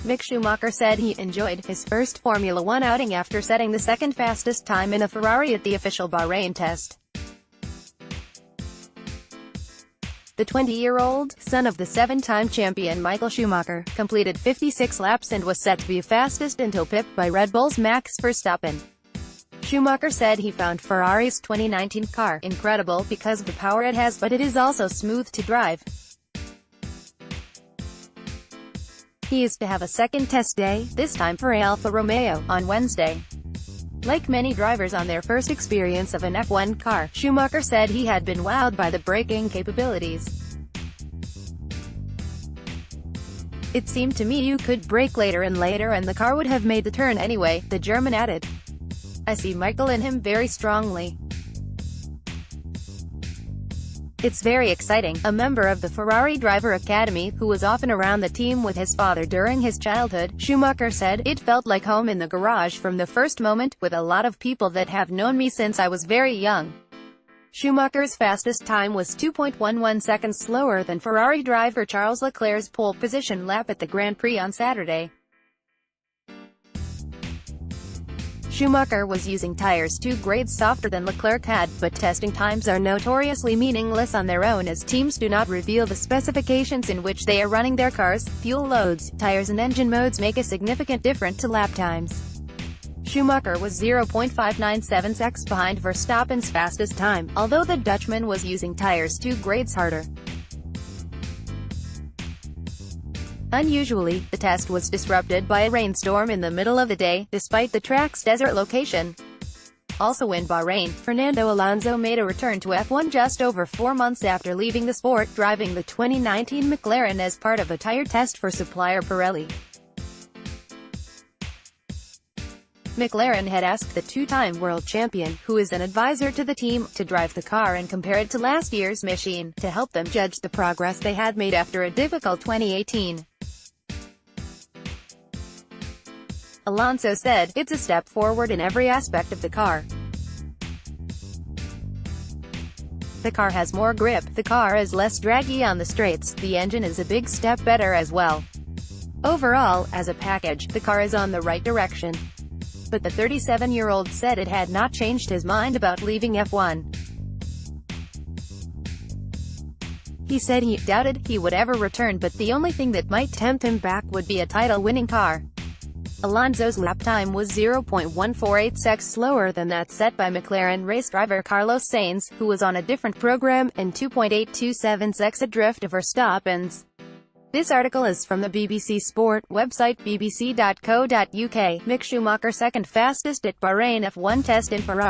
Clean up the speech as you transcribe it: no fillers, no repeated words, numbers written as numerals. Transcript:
Mick Schumacher said he enjoyed his first Formula One outing after setting the second fastest time in a Ferrari at the official Bahrain test. The 20-year-old, son of the seven-time champion Michael Schumacher, completed 56 laps and was set to be fastest until pipped by Red Bull's Max Verstappen. Schumacher said he found Ferrari's 2019 car incredible because of the power it has, but it is also smooth to drive. He is to have a second test day, this time for Alfa Romeo, on Wednesday. Like many drivers on their first experience of an F1 car, Schumacher said he had been wowed by the braking capabilities. "It seemed to me you could brake later and the car would have made the turn anyway," the German added. "I see Michael in him very strongly. It's very exciting." A member of the Ferrari Driver Academy, who was often around the team with his father during his childhood, Schumacher said, "It felt like home in the garage from the first moment, with a lot of people that have known me since I was very young." Schumacher's fastest time was 2.11 seconds slower than Ferrari driver Charles Leclerc's pole position lap at the Grand Prix on Saturday. Schumacher was using tires 2 grades softer than Leclerc had, but testing times are notoriously meaningless on their own as teams do not reveal the specifications in which they are running their cars. Fuel loads, tires and engine modes make a significant difference to lap times. Schumacher was 0.597 seconds behind Verstappen's fastest time, although the Dutchman was using tires 2 grades harder. Unusually, the test was disrupted by a rainstorm in the middle of the day, despite the track's desert location. Also in Bahrain, Fernando Alonso made a return to F1 just over 4 months after leaving the sport, driving the 2019 McLaren as part of a tire test for supplier Pirelli. McLaren had asked the two-time world champion, who is an advisor to the team, to drive the car and compare it to last year's machine, to help them judge the progress they had made after a difficult 2018. Alonso said, "It's a step forward in every aspect of the car. The car has more grip, the car is less draggy on the straights, the engine is a big step better as well. Overall, as a package, the car is on the right direction." But the 37-year-old said it had not changed his mind about leaving F1. He said he doubted he would ever return, but the only thing that might tempt him back would be a title-winning car. Alonso's lap time was 0.148 seconds slower than that set by McLaren race driver Carlos Sainz, who was on a different program, and 2.827 seconds adrift of Verstappen's. This article is from the BBC Sport website bbc.co.uk. Mick Schumacher second fastest at Bahrain F1 test in Ferrari.